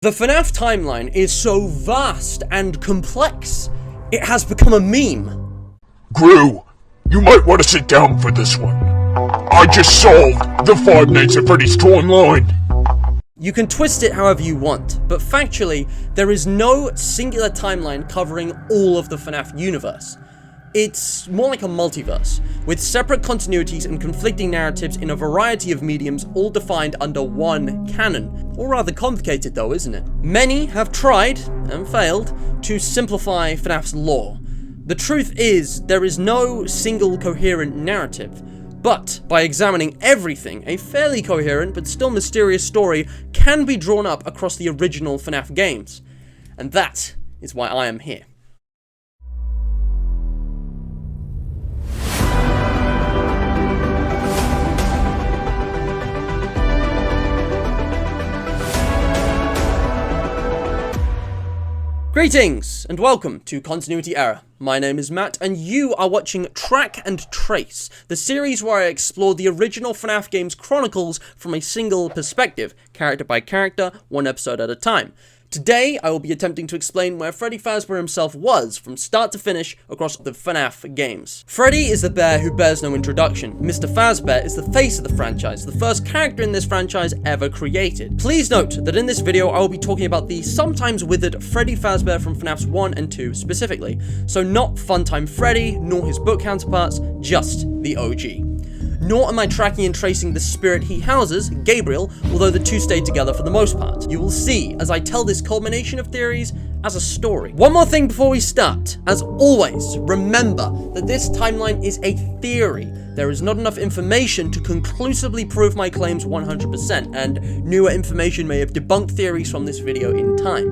The FNaF timeline is so vast and complex, it has become a meme. Gru, you might want to sit down for this one. I just solved the 5 Nights at Freddy's 2 Online. You can twist it however you want, but factually, there is no singular timeline covering all of the FNaF universe. It's more like a multiverse, with separate continuities and conflicting narratives in a variety of mediums, all defined under one canon. All rather complicated though, isn't it? Many have tried, and failed, to simplify FNaF's lore. The truth is, there is no single coherent narrative, but by examining everything, a fairly coherent but still mysterious story can be drawn up across the original FNaF games. And that is why I am here. Greetings, and welcome to Continuity Error. My name is Matt, and you are watching Track and Trace, the series where I explore the original FNaF games chronicles from a single perspective, character by character, one episode at a time. Today, I will be attempting to explain where Freddy Fazbear himself was from start to finish across the FNaF games. Freddy is the bear who bears no introduction. Mr Fazbear is the face of the franchise, the first character in this franchise ever created. Please note that in this video, I will be talking about the sometimes withered Freddy Fazbear from FNaFs 1 and 2 specifically. So not Funtime Freddy, nor his book counterparts, just the OG. Nor am I tracking and tracing the spirit he houses, Gabriel, although the two stay together for the most part. You will see as I tell this culmination of theories as a story. One more thing before we start. As always, remember that this timeline is a theory. There is not enough information to conclusively prove my claims 100%, and newer information may have debunked theories from this video in time.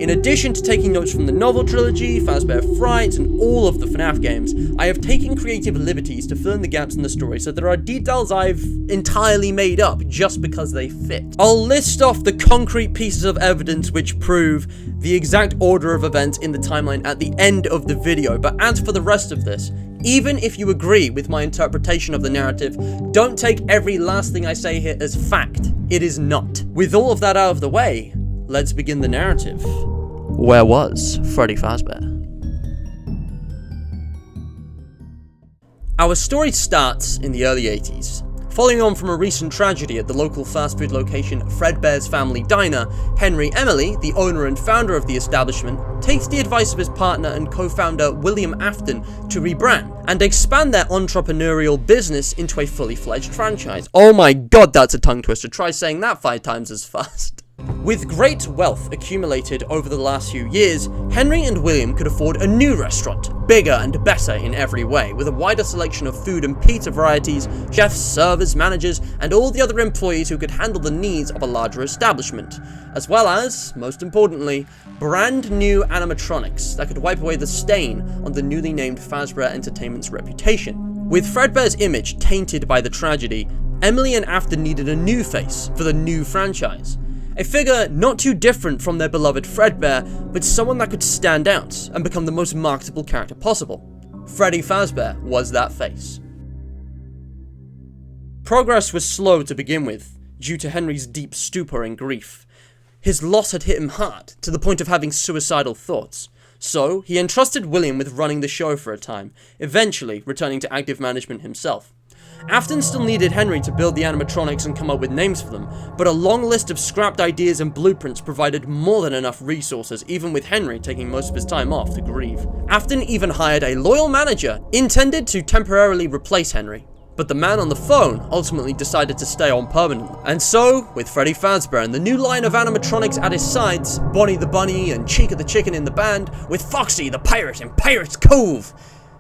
In addition to taking notes from the novel trilogy, Fazbear Frights, and all of the FNaF games, I have taken creative liberties to fill in the gaps in the story, so there are details I've entirely made up just because they fit. I'll list off the concrete pieces of evidence which prove the exact order of events in the timeline at the end of the video, but as for the rest of this, even if you agree with my interpretation of the narrative, don't take every last thing I say here as fact. It is not. With all of that out of the way, let's begin the narrative. Where was Freddy Fazbear? Our story starts in the early 80s. Following on from a recent tragedy at the local fast food location Fredbear's Family Diner, Henry Emily, the owner and founder of the establishment, takes the advice of his partner and co-founder William Afton to rebrand and expand their entrepreneurial business into a fully fledged franchise. Oh my god, that's a tongue twister. Try saying that 5 times as fast. With great wealth accumulated over the last few years, Henry and William could afford a new restaurant, bigger and better in every way, with a wider selection of food and pizza varieties, chefs, servers, managers, and all the other employees who could handle the needs of a larger establishment, as well as, most importantly, brand new animatronics that could wipe away the stain on the newly named Fazbear Entertainment's reputation. With Fredbear's image tainted by the tragedy, Emily and Afton needed a new face for the new franchise. A figure not too different from their beloved Fredbear, but someone that could stand out and become the most marketable character possible. Freddy Fazbear was that face. Progress was slow to begin with, due to Henry's deep stupor and grief. His loss had hit him hard, to the point of having suicidal thoughts. So, he entrusted William with running the show for a time, eventually returning to active management himself. Afton still needed Henry to build the animatronics and come up with names for them, but a long list of scrapped ideas and blueprints provided more than enough resources, even with Henry taking most of his time off to grieve. Afton even hired a loyal manager, intended to temporarily replace Henry, but the man on the phone ultimately decided to stay on permanently. And so, with Freddy Fazbear and the new line of animatronics at his sides, Bonnie the Bunny and Chica the Chicken in the band, with Foxy the Pirate in Pirate's Cove,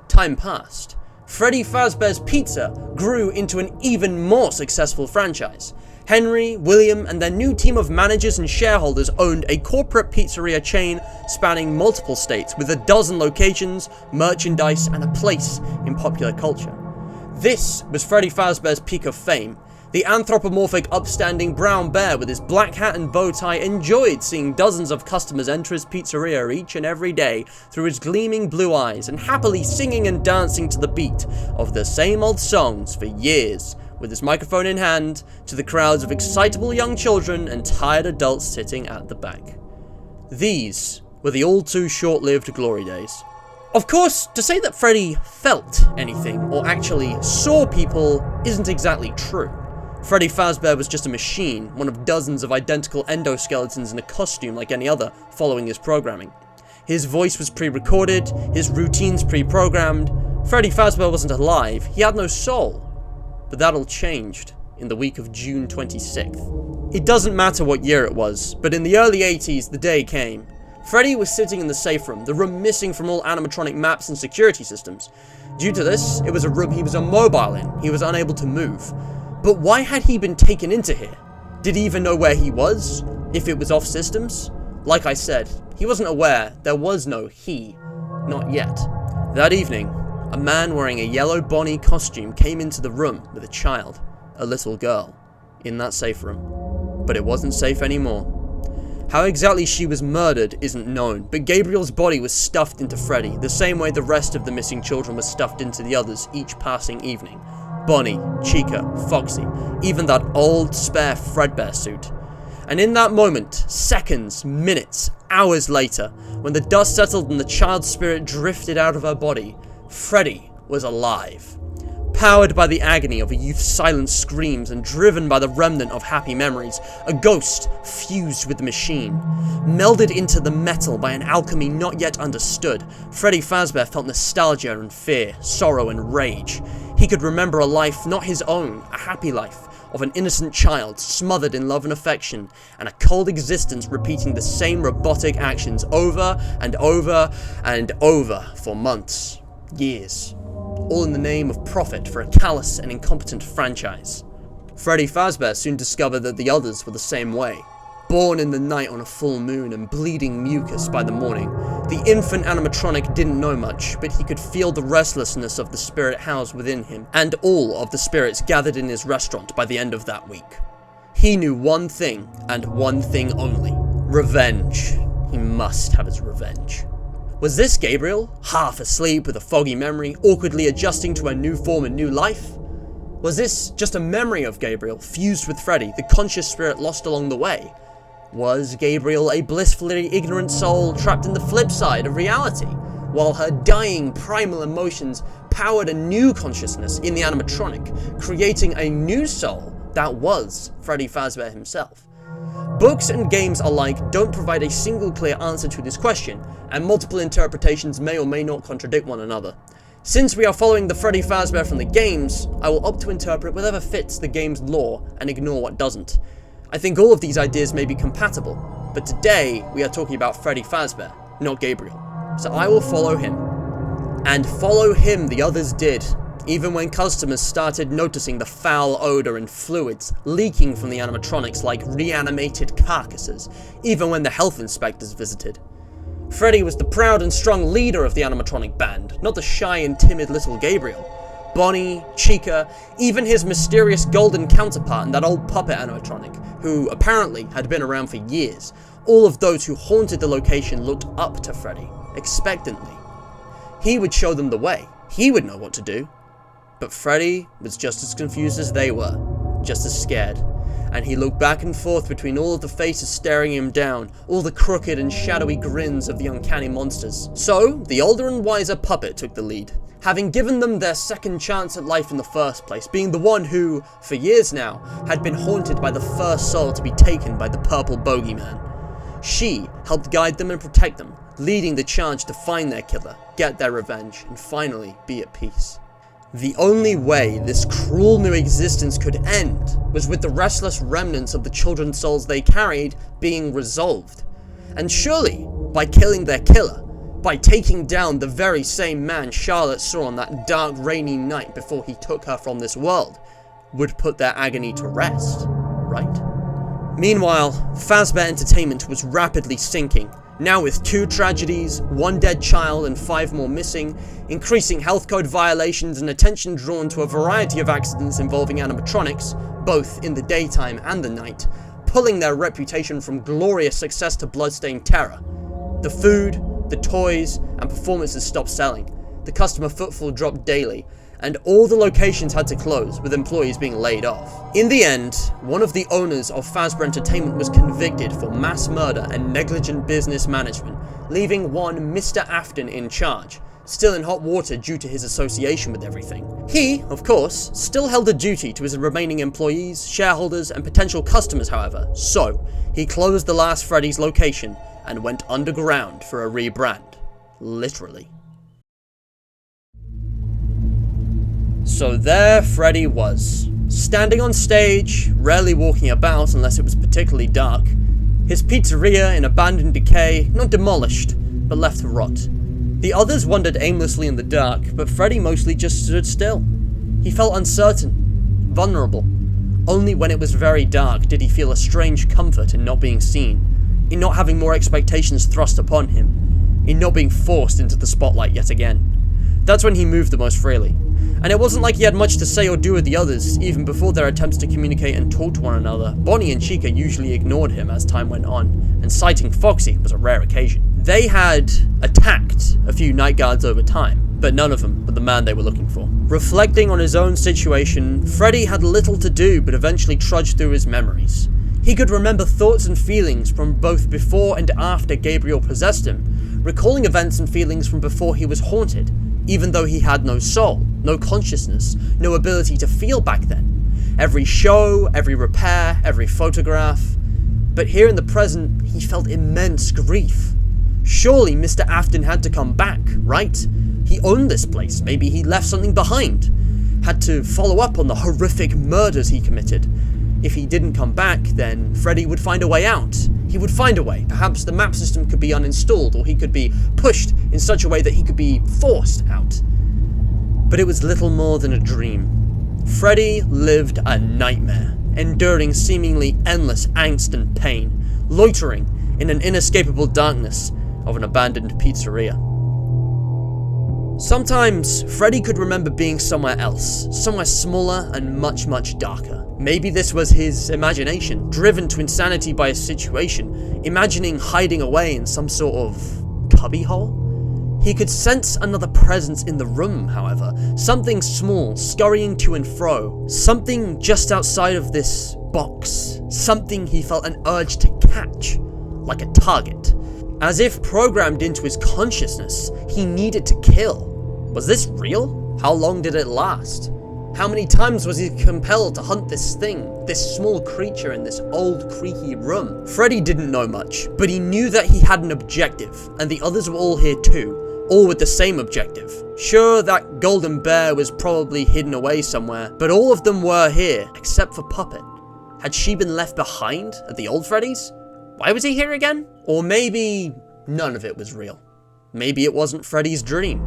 time passed. Freddy Fazbear's Pizza grew into an even more successful franchise. Henry, William, and their new team of managers and shareholders owned a corporate pizzeria chain spanning multiple states with 12 locations, merchandise, and a place in popular culture. This was Freddy Fazbear's peak of fame. The anthropomorphic, upstanding brown bear with his black hat and bow tie enjoyed seeing dozens of customers enter his pizzeria each and every day through his gleaming blue eyes and happily singing and dancing to the beat of the same old songs for years, with his microphone in hand, to the crowds of excitable young children and tired adults sitting at the back. These were the all too short-lived glory days. Of course, to say that Freddy felt anything or actually saw people isn't exactly true. Freddy Fazbear was just a machine, one of dozens of identical endoskeletons in a costume like any other, following his programming. His voice was pre-recorded, his routines pre-programmed. Freddy Fazbear wasn't alive, he had no soul. But that all changed in the week of June 26th. It doesn't matter what year it was, but in the early 80s, the day came. Freddy was sitting in the safe room, the room missing from all animatronic maps and security systems. Due to this, it was a room he was immobile in, he was unable to move. But why had he been taken into here? Did he even know where he was? If it was off systems? Like I said, he wasn't aware there was no he. Not yet. That evening, a man wearing a yellow Bonnie costume came into the room with a child, a little girl, in that safe room. But it wasn't safe anymore. How exactly she was murdered isn't known, but Gabriel's body was stuffed into Freddy, the same way the rest of the missing children were stuffed into the others each passing evening. Bonnie, Chica, Foxy, even that old spare Fredbear suit. And in that moment, seconds, minutes, hours later, when the dust settled and the child's spirit drifted out of her body, Freddy was alive. Powered by the agony of a youth's silent screams and driven by the remnant of happy memories, a ghost fused with the machine. Melded into the metal by an alchemy not yet understood, Freddy Fazbear felt nostalgia and fear, sorrow and rage. He could remember a life not his own, a happy life, of an innocent child smothered in love and affection, and a cold existence repeating the same robotic actions over and over and over for months, years, all in the name of profit for a callous and incompetent franchise. Freddy Fazbear soon discovered that the others were the same way. Born in the night on a full moon and bleeding mucus by the morning, the infant animatronic didn't know much, but he could feel the restlessness of the spirit housed within him, and all of the spirits gathered in his restaurant by the end of that week. He knew one thing, and one thing only: revenge. He must have his revenge. Was this Gabriel, half asleep with a foggy memory, awkwardly adjusting to a new form and new life? Was this just a memory of Gabriel, fused with Freddy, the conscious spirit lost along the way? Was Gabriel a blissfully ignorant soul trapped in the flip side of reality, while her dying primal emotions powered a new consciousness in the animatronic, creating a new soul that was Freddy Fazbear himself? Books and games alike don't provide a single clear answer to this question, and multiple interpretations may or may not contradict one another. Since we are following the Freddy Fazbear from the games, I will opt to interpret whatever fits the game's lore and ignore what doesn't. I think all of these ideas may be compatible, but today we are talking about Freddy Fazbear, not Gabriel. So I will follow him. And follow him the others did, even when customers started noticing the foul odor and fluids leaking from the animatronics like reanimated carcasses, even when the health inspectors visited. Freddy was the proud and strong leader of the animatronic band, not the shy and timid little Gabriel. Bonnie, Chica, even his mysterious golden counterpart and that old puppet animatronic, who apparently had been around for years, all of those who haunted the location looked up to Freddy, expectantly. He would show them the way, he would know what to do. But Freddy was just as confused as they were, just as scared, and he looked back and forth between all of the faces staring him down, all the crooked and shadowy grins of the uncanny monsters. So, the older and wiser puppet took the lead, having given them their second chance at life in the first place, being the one who, for years now, had been haunted by the first soul to be taken by the purple bogeyman. She helped guide them and protect them, leading the charge to find their killer, get their revenge, and finally be at peace. The only way this cruel new existence could end was with the restless remnants of the children's souls they carried being resolved. And surely, by killing their killer, by taking down the very same man Charlotte saw on that dark rainy night before he took her from this world, would put their agony to rest, right? Meanwhile, Fazbear Entertainment was rapidly sinking, now with 2 tragedies, 1 dead child and 5 more missing, increasing health code violations and attention drawn to a variety of accidents involving animatronics, both in the daytime and the night, pulling their reputation from glorious success to bloodstained terror. The food, the toys, and performances stopped selling. The customer footfall dropped daily, and all the locations had to close, with employees being laid off. In the end, one of the owners of Fazbear Entertainment was convicted for mass murder and negligent business management, leaving one Mr. Afton in charge, still in hot water due to his association with everything. He, of course, still held a duty to his remaining employees, shareholders, and potential customers, however, so he closed the last Freddy's location and went underground for a rebrand. Literally. So there Freddy was, standing on stage, rarely walking about unless it was particularly dark. His pizzeria in abandoned decay, not demolished, but left to rot. The others wandered aimlessly in the dark, but Freddy mostly just stood still. He felt uncertain, vulnerable. Only when it was very dark did he feel a strange comfort in not being seen, in not having more expectations thrust upon him, in not being forced into the spotlight yet again. That's when he moved the most freely. And it wasn't like he had much to say or do with the others, even before their attempts to communicate and talk to one another. Bonnie and Chica usually ignored him as time went on, and sighting Foxy was a rare occasion. They had attacked a few night guards over time, but none of them were the man they were looking for. Reflecting on his own situation, Freddy had little to do but eventually trudged through his memories. He could remember thoughts and feelings from both before and after Gabriel possessed him, recalling events and feelings from before he was haunted, even though he had no soul, no consciousness, no ability to feel back then. Every show, every repair, every photograph. But here in the present, he felt immense grief. Surely Mr. Afton had to come back, right? He owned this place, maybe he left something behind. Had to follow up on the horrific murders he committed. If he didn't come back, then Freddy would find a way out. He would find a way. Perhaps the map system could be uninstalled, or he could be pushed in such a way that he could be forced out. But it was little more than a dream. Freddy lived a nightmare, enduring seemingly endless angst and pain, loitering in an inescapable darkness of an abandoned pizzeria. Sometimes, Freddy could remember being somewhere else, somewhere smaller and much, much darker. Maybe this was his imagination, driven to insanity by a situation, imagining hiding away in some sort of cubbyhole. He could sense another presence in the room, however, something small, scurrying to and fro, something just outside of this box, something he felt an urge to catch, like a target. As if programmed into his consciousness, he needed to kill. Was this real? How long did it last? How many times was he compelled to hunt this thing, this small creature in this old creaky room? Freddy didn't know much, but he knew that he had an objective, and the others were all here too, all with the same objective. Sure, that golden bear was probably hidden away somewhere, but all of them were here, except for Puppet. Had she been left behind at the old Freddy's? Why was he here again? Or maybe none of it was real. Maybe it wasn't Freddy's dream.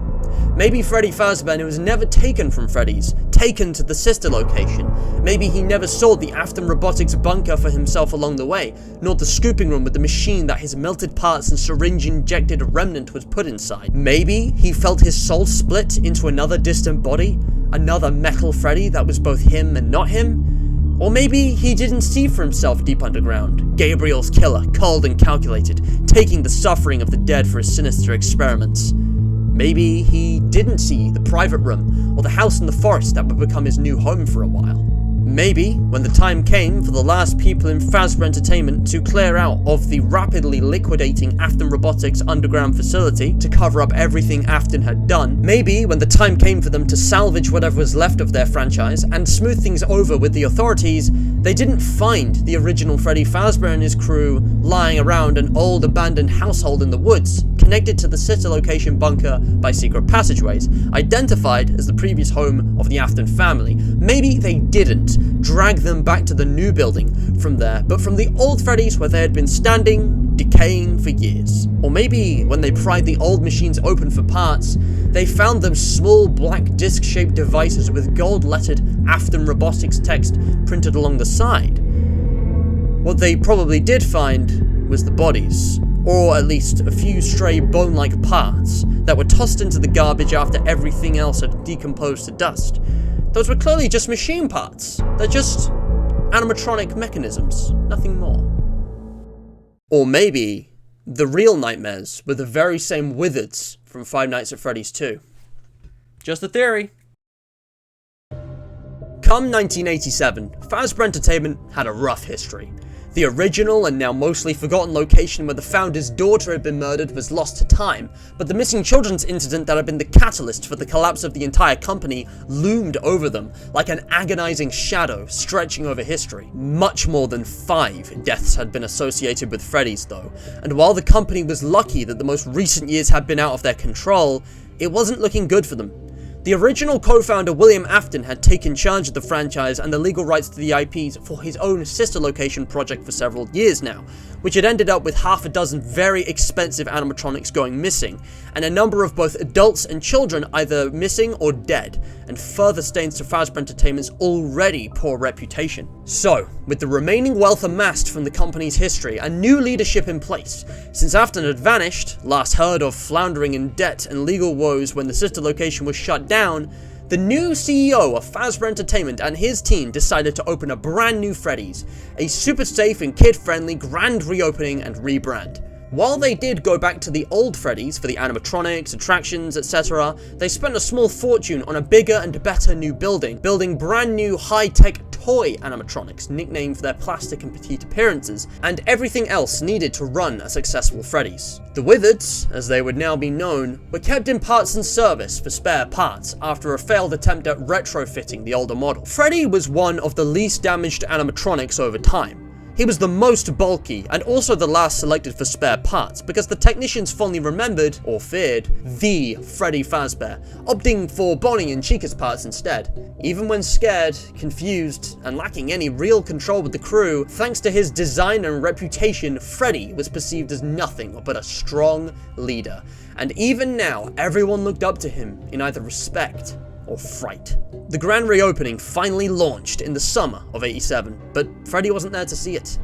Maybe Freddy Fazbear was never taken from Freddy's, taken to the sister location. Maybe he never saw the Afton Robotics bunker for himself along the way, nor the scooping room with the machine that his melted parts and syringe-injected remnant was put inside. Maybe he felt his soul split into another distant body, another metal Freddy that was both him and not him. Or maybe he didn't see for himself deep underground, Gabriel's killer, cold and calculated, taking the suffering of the dead for his sinister experiments. Maybe he didn't see the private room, or the house in the forest that would become his new home for a while. Maybe, when the time came for the last people in Fazbear Entertainment to clear out of the rapidly liquidating Afton Robotics underground facility to cover up everything Afton had done, maybe when the time came for them to salvage whatever was left of their franchise and smooth things over with the authorities, they didn't find the original Freddy Fazbear and his crew lying around an old abandoned household in the woods, connected to the sister location bunker by secret passageways, identified as the previous home of the Afton family. Maybe they didn't drag them back to the new building from there, but from the old Freddy's where they had been standing, decaying for years. Or maybe when they pried the old machines open for parts, they found them small black disc-shaped devices with gold-lettered Afton Robotics text printed along the side. What they probably did find was the bodies, or at least a few stray bone-like parts that were tossed into the garbage after everything else had decomposed to dust. Those were clearly just machine parts. They're just animatronic mechanisms, nothing more. Or maybe the real nightmares were the very same Withereds from Five Nights at Freddy's 2. Just a theory. Come 1987, Fazbear Entertainment had a rough history. The original and now mostly forgotten location where the founder's daughter had been murdered was lost to time, but the missing children's incident that had been the catalyst for the collapse of the entire company loomed over them like an agonizing shadow stretching over history. Much more than 5 deaths had been associated with Freddy's though, and while the company was lucky that the most recent years had been out of their control, it wasn't looking good for them. The original co-founder William Afton had taken charge of the franchise and the legal rights to the IPs for his own sister location project for several years now, which had ended up with half a dozen very expensive animatronics going missing, and a number of both adults and children either missing or dead, and further stains to Fazbear Entertainment's already poor reputation. So, with the remaining wealth amassed from the company's history and new leadership in place, since Afton had vanished, last heard of floundering in debt and legal woes when the sister location was shut down, the new CEO of Fazbear Entertainment and his team decided to open a brand new Freddy's, a super safe and kid-friendly grand reopening and rebrand. While they did go back to the old Freddy's for the animatronics, attractions, etc., they spent a small fortune on a bigger and better new building brand new high-tech toy animatronics, nicknamed for their plastic and petite appearances, and everything else needed to run a successful Freddy's. The Withereds, as they would now be known, were kept in parts and service for spare parts after a failed attempt at retrofitting the older model. Freddy was one of the least damaged animatronics over time. He was the most bulky, and also the last selected for spare parts, because the technicians fondly remembered, or feared, the Freddy Fazbear, opting for Bonnie and Chica's parts instead. Even when scared, confused, and lacking any real control with the crew, thanks to his design and reputation, Freddy was perceived as nothing but a strong leader. And even now, everyone looked up to him in either respect or fright. The grand reopening finally launched in the summer of '87, but Freddy wasn't there to see it.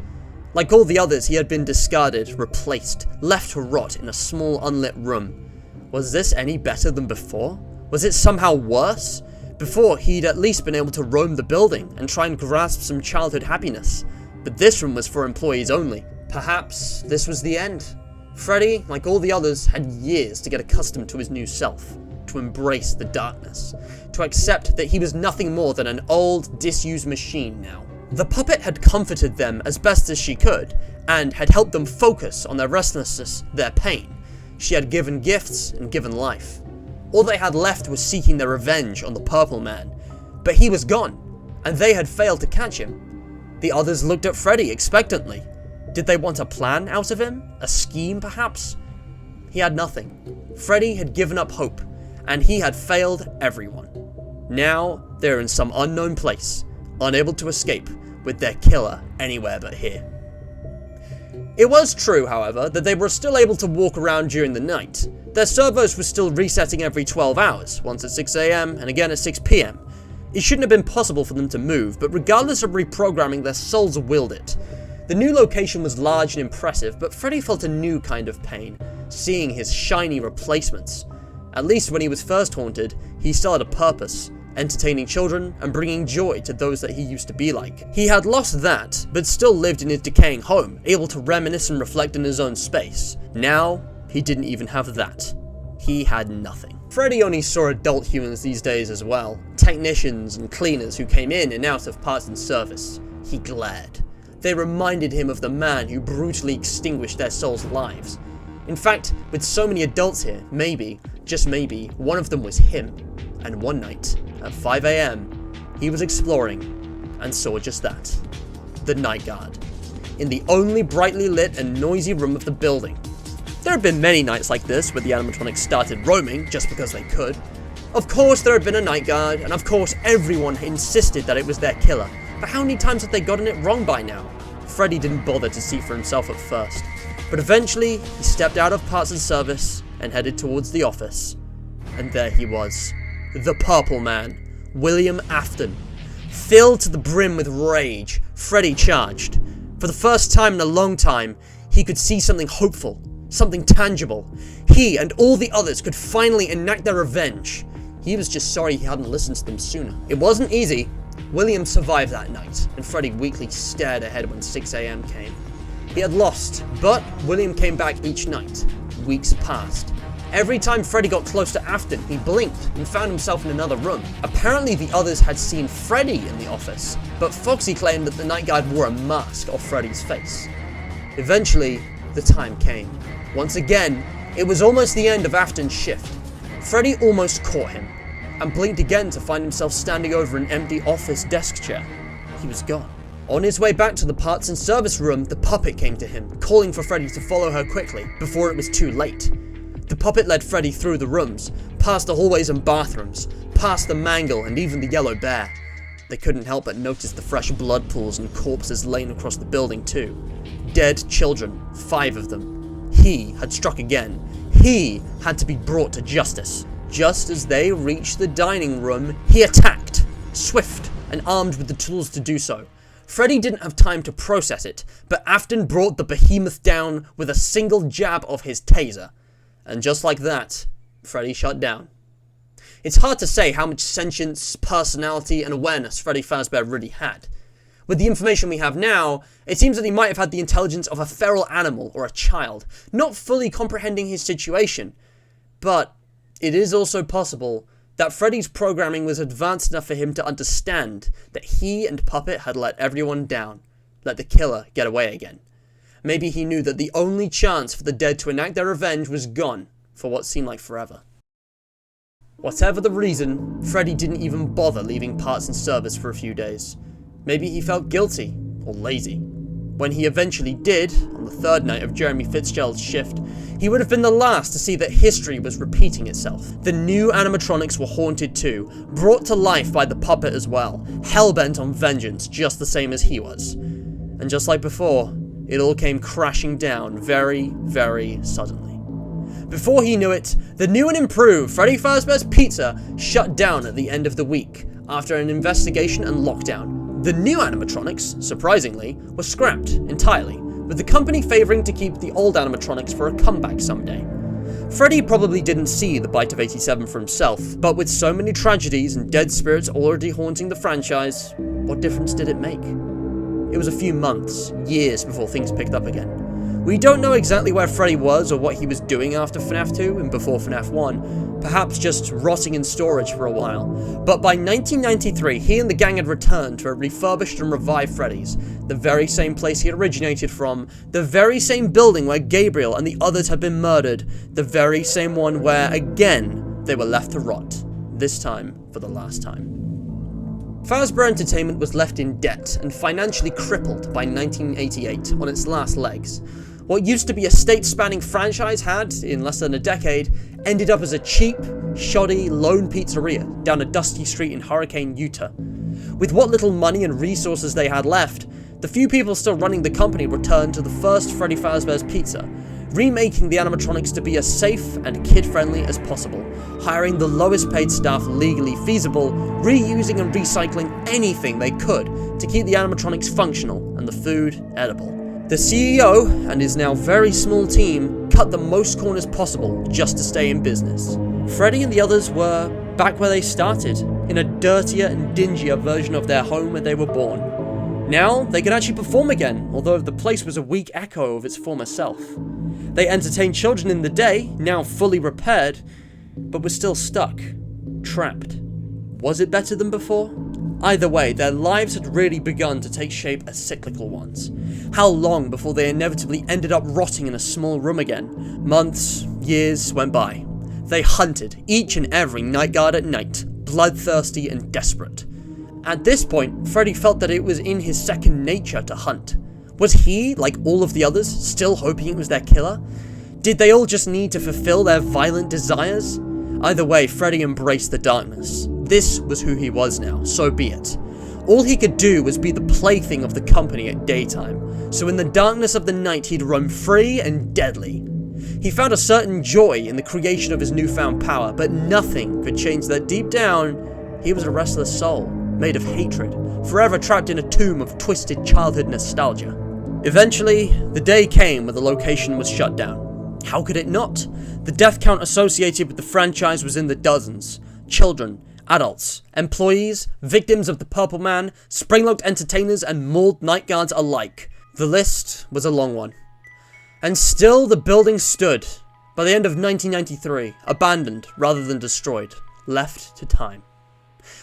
Like all the others, he had been discarded, replaced, left to rot in a small unlit room. Was this any better than before? Was it somehow worse? Before, he'd at least been able to roam the building and try and grasp some childhood happiness, but this room was for employees only. Perhaps this was the end. Freddy, like all the others, had years to get accustomed to his new self, to embrace the darkness, to accept that he was nothing more than an old, disused machine now. The puppet had comforted them as best as she could, and had helped them focus on their restlessness, their pain. She had given gifts and given life. All they had left was seeking their revenge on the Purple Man, but he was gone, and they had failed to catch him. The others looked at Freddy expectantly. Did they want a plan out of him? A scheme, perhaps? He had nothing. Freddy had given up hope, and he had failed everyone. Now, they're in some unknown place, unable to escape, with their killer anywhere but here. It was true, however, that they were still able to walk around during the night. Their servos were still resetting every 12 hours, once at 6 AM and again at 6 PM. It shouldn't have been possible for them to move, but regardless of reprogramming, their souls willed it. The new location was large and impressive, but Freddy felt a new kind of pain, seeing his shiny replacements. At least when he was first haunted, he still had a purpose, entertaining children and bringing joy to those that he used to be like. He had lost that, but still lived in his decaying home, able to reminisce and reflect in his own space. Now, he didn't even have that. He had nothing. Freddy only saw adult humans these days as well, technicians and cleaners who came in and out of parts and service. He glared. They reminded him of the man who brutally extinguished their souls' lives. In fact, with so many adults here, maybe, just maybe, one of them was him. And one night, at 5 AM, he was exploring, and saw just that. The Night Guard. In the only brightly lit and noisy room of the building. There had been many nights like this where the animatronics started roaming just because they could. Of course there had been a Night Guard, and of course everyone insisted that it was their killer. But how many times had they gotten it wrong by now? Freddy didn't bother to see for himself at first. But eventually, he stepped out of parts and service and headed towards the office. And there he was. The Purple Man, William Afton. Filled to the brim with rage, Freddy charged. For the first time in a long time, he could see something hopeful, something tangible. He and all the others could finally enact their revenge. He was just sorry he hadn't listened to them sooner. It wasn't easy. William survived that night, and Freddy weakly stared ahead when 6 AM came. He had lost, but William came back each night. Weeks passed. Every time Freddy got close to Afton, he blinked and found himself in another room. Apparently the others had seen Freddy in the office, but Foxy claimed that the night guard wore a mask off Freddy's face. Eventually, the time came. Once again, it was almost the end of Afton's shift. Freddy almost caught him, and blinked again to find himself standing over an empty office desk chair. He was gone. On his way back to the parts and service room, the puppet came to him, calling for Freddy to follow her quickly, before it was too late. The puppet led Freddy through the rooms, past the hallways and bathrooms, past the mangle and even the yellow bear. They couldn't help but notice the fresh blood pools and corpses laying across the building too. Dead children, 5 of them. He had struck again. He had to be brought to justice. Just as they reached the dining room, he attacked, swift and armed with the tools to do so. Freddy didn't have time to process it, but Afton brought the behemoth down with a single jab of his taser. And just like that, Freddy shut down. It's hard to say how much sentience, personality, and awareness Freddy Fazbear really had. With the information we have now, it seems that he might have had the intelligence of a feral animal or a child, not fully comprehending his situation. But it is also possible that Freddy's programming was advanced enough for him to understand that he and Puppet had let everyone down, let the killer get away again. Maybe he knew that the only chance for the dead to enact their revenge was gone for what seemed like forever. Whatever the reason, Freddy didn't even bother leaving parts and service for a few days. Maybe he felt guilty or lazy. When he eventually did, on the 3rd night of Jeremy Fitzgerald's shift, he would have been the last to see that history was repeating itself. The new animatronics were haunted too, brought to life by the puppet as well, hell-bent on vengeance just the same as he was. And just like before, it all came crashing down very, very suddenly. Before he knew it, the new and improved Freddy Fazbear's Pizza shut down at the end of the week, after an investigation and lockdown. The new animatronics, surprisingly, were scrapped entirely, with the company favouring to keep the old animatronics for a comeback someday. Freddy probably didn't see the Bite of 87 for himself, but with so many tragedies and dead spirits already haunting the franchise, what difference did it make? It was a few months, years before things picked up again. We don't know exactly where Freddy was or what he was doing after FNaF 2 and before FNaF 1, perhaps just rotting in storage for a while. But by 1993, he and the gang had returned to a refurbished and revived Freddy's, the very same place he had originated from, the very same building where Gabriel and the others had been murdered, the very same one where, again, they were left to rot, this time for the last time. Fazbear Entertainment was left in debt and financially crippled by 1988 on its last legs. What used to be a state-spanning franchise had, in less than a decade, ended up as a cheap, shoddy, lone pizzeria down a dusty street in Hurricane, Utah. With what little money and resources they had left, the few people still running the company returned to the first Freddy Fazbear's Pizza, remaking the animatronics to be as safe and kid-friendly as possible, hiring the lowest paid staff legally feasible, reusing and recycling anything they could to keep the animatronics functional and the food edible. The CEO and his now very small team cut the most corners possible just to stay in business. Freddy and the others were back where they started, in a dirtier and dingier version of their home where they were born. Now, they could actually perform again, although the place was a weak echo of its former self. They entertained children in the day, now fully repaired, but were still stuck, trapped. Was it better than before? Either way, their lives had really begun to take shape as cyclical ones. How long before they inevitably ended up rotting in a small room again? Months, years went by. They hunted each and every night guard at night, bloodthirsty and desperate. At this point, Freddy felt that it was in his second nature to hunt. Was he, like all of the others, still hoping it was their killer? Did they all just need to fulfill their violent desires? Either way, Freddy embraced the darkness. This was who he was now, so be it. All he could do was be the plaything of the company at daytime, so in the darkness of the night he'd roam free and deadly. He found a certain joy in the creation of his newfound power, but nothing could change that deep down, he was a restless soul, made of hatred, forever trapped in a tomb of twisted childhood nostalgia. Eventually, the day came when the location was shut down. How could it not? The death count associated with the franchise was in the dozens. Children, adults, employees, victims of the Purple Man, spring-locked entertainers, and mauled night guards alike. The list was a long one. And still the building stood, By the end of 1993, abandoned rather than destroyed, left to time.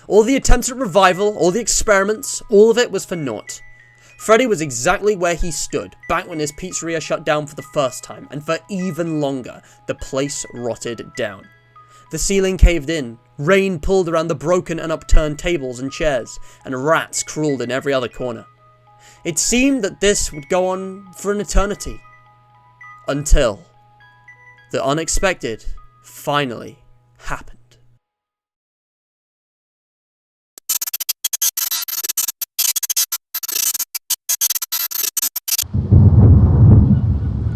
All the attempts at revival, all the experiments, all of it was for naught. Freddy was exactly where he stood back when his pizzeria shut down for the first time, and for even longer, the place rotted down. The ceiling caved in, rain pulled around the broken and upturned tables and chairs, and rats crawled in every other corner. It seemed that this would go on for an eternity. Until the unexpected finally happened.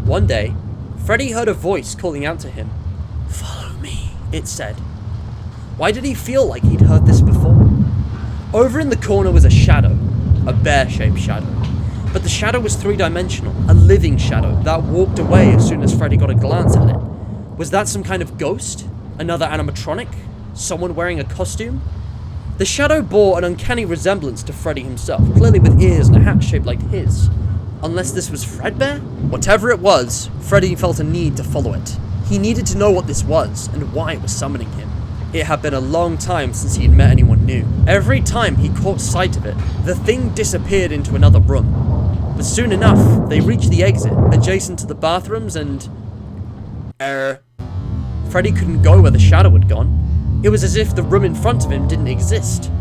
One day, Freddy heard a voice calling out to him. "Follow me," it said. Why did he feel like he'd heard this before? Over in the corner was a shadow, a bear-shaped shadow. But the shadow was three-dimensional, a living shadow that walked away as soon as Freddy got a glance at it. Was that some kind of ghost? Another animatronic? Someone wearing a costume? The shadow bore an uncanny resemblance to Freddy himself, clearly with ears and a hat shaped like his. Unless this was Fredbear? Whatever it was, Freddy felt a need to follow it. He needed to know what this was, and why it was summoning him. It had been a long time since he'd met anyone new. Every time he caught sight of it, the thing disappeared into another room. But soon enough, they reached the exit, adjacent to the bathrooms, and... Freddy couldn't go where the shadow had gone. It was as if the room in front of him didn't exist.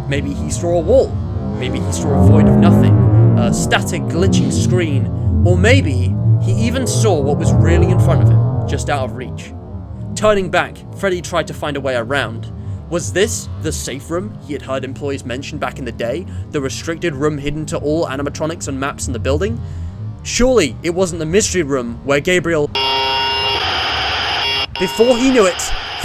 Maybe he saw a wall. Maybe he saw a void of nothing. A static glitching screen. Or maybe he even saw what was really in front of him, just out of reach. Turning back, Freddy tried to find a way around. Was this the safe room he had heard employees mention back in the day? The restricted room hidden to all animatronics and maps in the building? Surely it wasn't the mystery room where Gabriel... Before he knew it,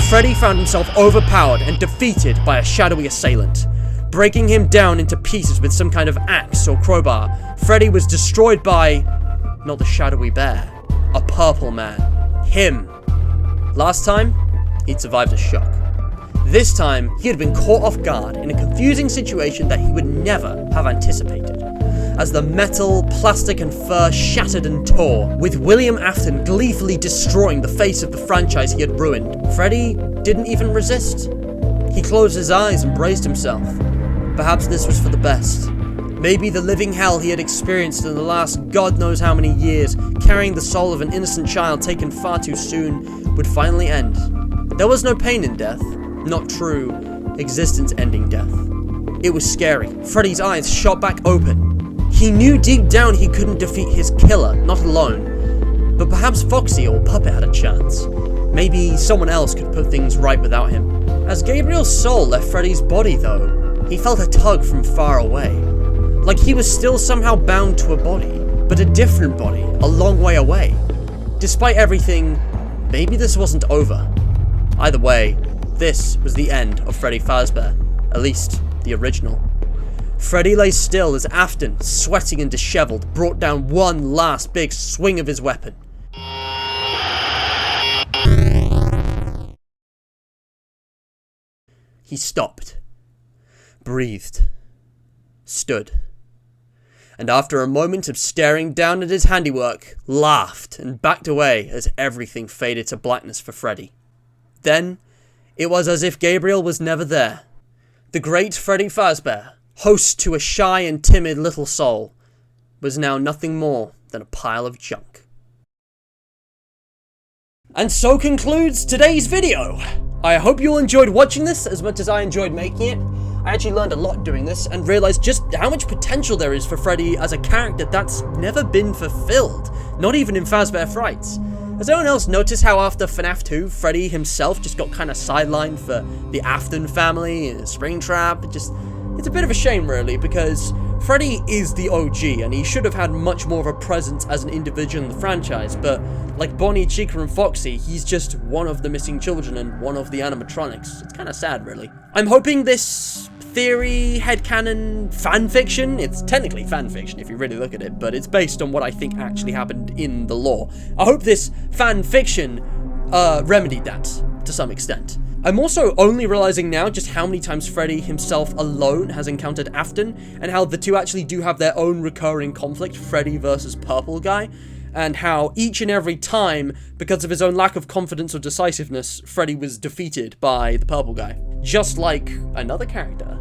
Freddy found himself overpowered and defeated by a shadowy assailant. Breaking him down into pieces with some kind of axe or crowbar, Freddy was destroyed by... not the shadowy bear. A purple man. Him. Last time, he'd survived a shock. This time, he had been caught off guard in a confusing situation that he would never have anticipated. As the metal, plastic and fur shattered and tore, with William Afton gleefully destroying the face of the franchise he had ruined, Freddy didn't even resist. He closed his eyes and braced himself. Perhaps this was for the best. Maybe the living hell he had experienced in the last God knows how many years, carrying the soul of an innocent child taken far too soon, would finally end. There was no pain in death. Not true, existence-ending death. It was scary. Freddy's eyes shot back open. He knew deep down he couldn't defeat his killer, not alone. But perhaps Foxy or Puppet had a chance. Maybe someone else could put things right without him. As Gabriel's soul left Freddy's body, though, he felt a tug from far away. Like he was still somehow bound to a body, but a different body, a long way away. Despite everything, maybe this wasn't over. Either way, this was the end of Freddy Fazbear, at least the original. Freddy lay still as Afton, sweating and disheveled, brought down one last big swing of his weapon. He stopped, breathed, stood, and after a moment of staring down at his handiwork, laughed and backed away as everything faded to blackness for Freddy. Then, it was as if Gabriel was never there. The great Freddy Fazbear, host to a shy and timid little soul, was now nothing more than a pile of junk. And so concludes today's video. I hope you all enjoyed watching this as much as I enjoyed making it. I actually learned a lot doing this and realized just how much potential there is for Freddy as a character that's never been fulfilled, not even in Fazbear Frights. Has anyone else noticed how after FNaF 2, Freddy himself just got kind of sidelined for the Afton family and Springtrap? It's a bit of a shame really, because Freddy is the OG and he should have had much more of a presence as an individual in the franchise, but like Bonnie, Chica and Foxy, he's just one of the missing children and one of the animatronics. It's kind of sad really. I'm hoping this theory, headcanon, fanfiction, it's technically fanfiction if you really look at it, but it's based on what I think actually happened in the lore. I hope this fanfiction remedied that to some extent. I'm also only realizing now just how many times Freddy himself alone has encountered Afton, and how the two actually do have their own recurring conflict, Freddy versus Purple Guy. and how each and every time, because of his own lack of confidence or decisiveness, Freddy was defeated by the purple guy. Just like another character.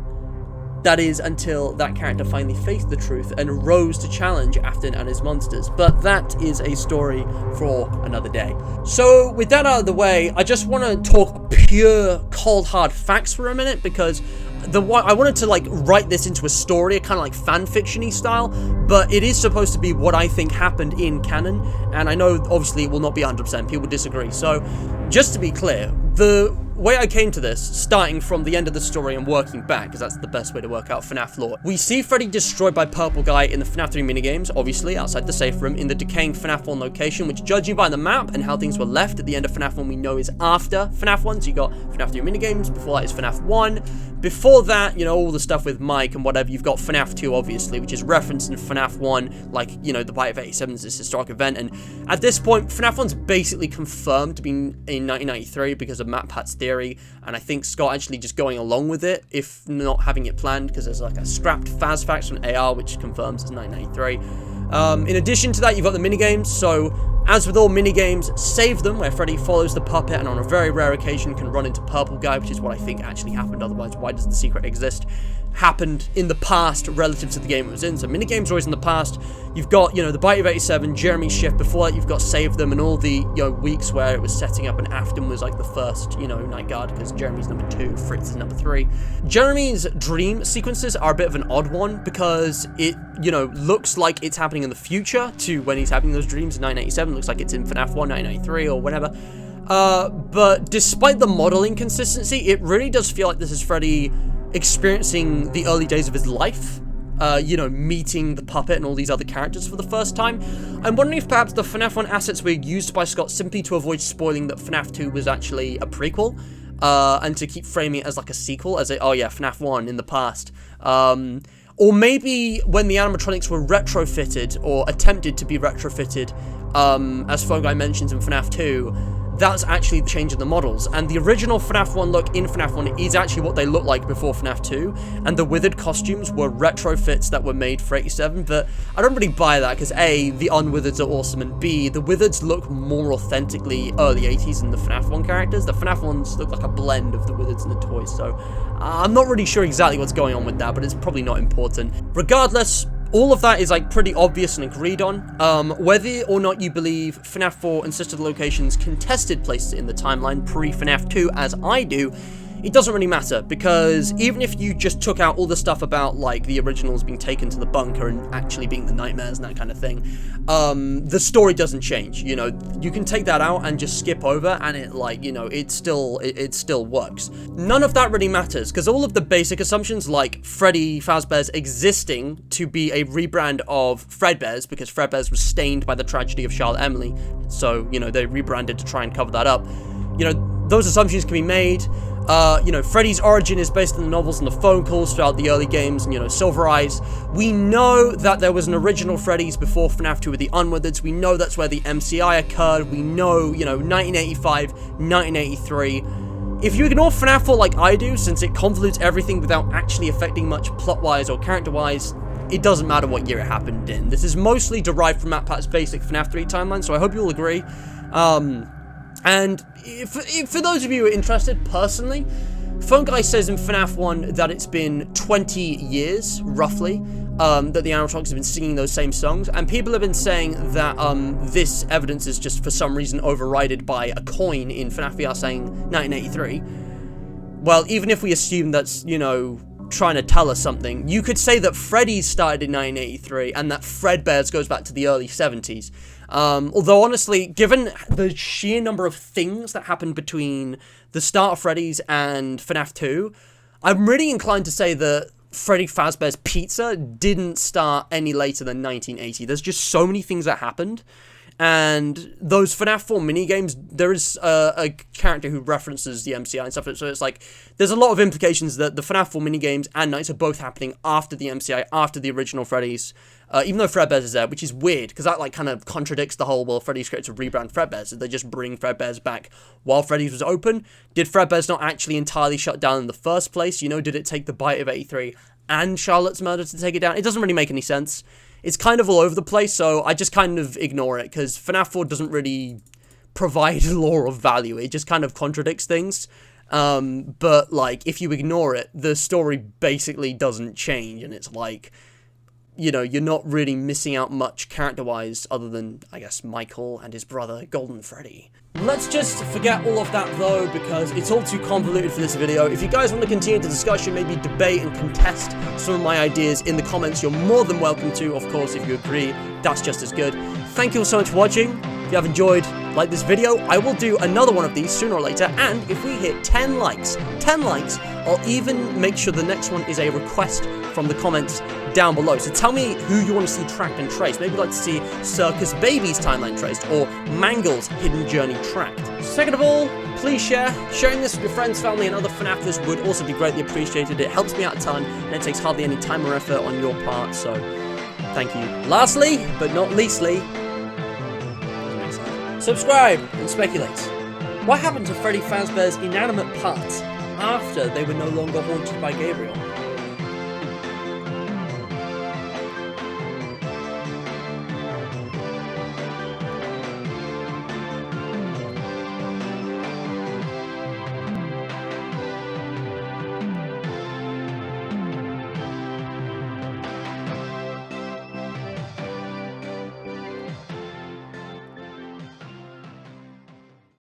That is, until that character finally faced the truth and rose to challenge Afton and his monsters. But that is a story for another day. So, with that out of the way, I just want to talk pure, cold, hard facts for a minute, because I wanted to, like, write this into a story, a kind of like fan fiction-y style, but it is supposed to be what I think happened in canon, and I know, obviously, it will not be 100%, people disagree. So, just to be clear, the way I came to this, starting from the end of the story and working back, because that's the best way to work out FNAF lore. We see Freddy destroyed by Purple Guy in the FNAF 3 minigames, obviously, outside the safe room, in the decaying FNAF 1 location, which, judging by the map and how things were left at the end of FNAF 1, we know is after FNAF 1, so you got FNAF 3 minigames, before that is FNAF 1. Before that, you know, all the stuff with Mike and whatever, you've got FNAF 2, obviously, which is referenced in FNAF 1, like, you know, the Bite of 87 is this historic event, and at this point, FNAF 1's basically confirmed to be in 1993 because of Matt Pat's theory, and I think Scott actually just going along with it, if not having it planned, because there's like a scrapped Faz fax from AR, which confirms it's 1993. In addition to that, you've got the minigames, so as with all minigames, Save Them, where Freddy follows the puppet and on a very rare occasion can run into Purple Guy, which is what I think actually happened, otherwise why does the secret exist, happened in the past relative to the game it was in. So minigames always in the past. You've got, you know, the Bite of 87, Jeremy's shift. Before that, you've got Save Them and all the, you know, weeks where it was setting up, and Afton was like the first, you know, night guard, because Jeremy's number 2, Fritz is number 3. Jeremy's dream sequences are a bit of an odd one, because it, you know, looks like it's happening in the future to when he's having those dreams in 1987. Looks like it's in FNAF 1, 1993 or whatever. But despite the modeling consistency, it really does feel like this is Freddy experiencing the early days of his life, you know, meeting the puppet and all these other characters for the first time. I'm wondering if perhaps the FNAF 1 assets were used by Scott simply to avoid spoiling that FNAF 2 was actually a prequel, and to keep framing it as like a sequel, as a, oh yeah, FNAF 1 in the past. Or maybe when the animatronics were retrofitted, or attempted to be retrofitted, as Phone Guy mentions in FNAF 2, that's actually the change in the models, and the original FNAF 1 look in FNAF 1 is actually what they looked like before FNAF 2, and the Withered costumes were retrofits that were made for 87, but I don't really buy that, because A, the Unwithereds are awesome, and B, the Withereds look more authentically early 80s than the FNAF 1 characters. The FNAF 1s look like a blend of the Withereds and the toys, so I'm not really sure exactly what's going on with that, but it's probably not important. Regardless, all of that is like pretty obvious and agreed on. Whether or not you believe FNAF 4 and sister locations contested places in the timeline pre-FNAF 2, as I do, it doesn't really matter, because even if you just took out all the stuff about, like, the originals being taken to the bunker and actually being the nightmares and that kind of thing, the story doesn't change, you know. You can take that out and just skip over, and it, like, you know, it still works. None of that really matters, because all of the basic assumptions, like Freddy Fazbear's existing to be a rebrand of Fredbear's, because Fredbear's was stained by the tragedy of Charlotte Emily, so, you know, they rebranded to try and cover that up. You know, those assumptions can be made. You know, Freddy's origin is based on the novels and the phone calls throughout the early games, and, you know, Silver Eyes. We know that there was an original Freddy's before FNAF 2 with the Unwithereds. We know that's where the MCI occurred. We know, you know, 1985, 1983. If you ignore FNAF 4 like I do, since it convolutes everything without actually affecting much plot-wise or character-wise, it doesn't matter what year it happened in. This is mostly derived from Matt Pat's basic FNAF 3 timeline, so I hope you'll agree. And for those of you who are interested, personally, Phone Guy says in FNAF 1 that it's been 20 years, roughly, that the animatronics have been singing those same songs, and people have been saying that this evidence is just for some reason overridden by a coin in FNAF VR saying 1983. Well, even if we assume that's, you know, trying to tell us something, you could say that Freddy's started in 1983 and that Fredbear's goes back to the early 70s. Although honestly, given the sheer number of things that happened between the start of Freddy's and FNAF 2, I'm really inclined to say that Freddy Fazbear's Pizza didn't start any later than 1980. There's just so many things that happened. And those FNAF 4 minigames, there is a character who references the MCI and stuff, so it's like, there's a lot of implications that the FNAF 4 minigames and Nights are both happening after the MCI, after the original Freddy's, even though Fredbear's is there, which is weird, because that, like, kind of contradicts the whole, well, Freddy's created to rebrand Fredbear's, so they just bring Fredbear's back while Freddy's was open. Did Fredbear's not actually entirely shut down in the first place? You know, did it take the Bite of 83 and Charlotte's murder to take it down? It doesn't really make any sense. it's kind of all over the place, so I just kind of ignore it, because FNAF 4 doesn't really provide lore of value. It just kind of contradicts things. But, like, if you ignore it, the story basically doesn't change, and it's like, you know, you're not really missing out much character-wise, other than, I guess, Michael and his brother, Golden Freddy. Let's just forget all of that, though, because it's all too convoluted for this video. If you guys want to continue the discussion, maybe debate and contest some of my ideas in the comments, you're more than welcome to. Of course, if you agree, that's just as good. Thank you all so much for watching. If you have enjoyed, like this video, I will do another one of these sooner or later, and if we hit 10 likes, I'll even make sure the next one is a request from the comments down below. So tell me who you want to see tracked and traced. Maybe you'd like to see Circus Baby's timeline traced, or Mangle's hidden journey tracked. Second of all, please share. Sharing this with your friends, family, and other FNAFers would also be greatly appreciated. It helps me out a ton, and it takes hardly any time or effort on your part, so thank you. Lastly, but not leastly, subscribe and speculate. What happened to Freddy Fazbear's inanimate parts after they were no longer haunted by Gabriel?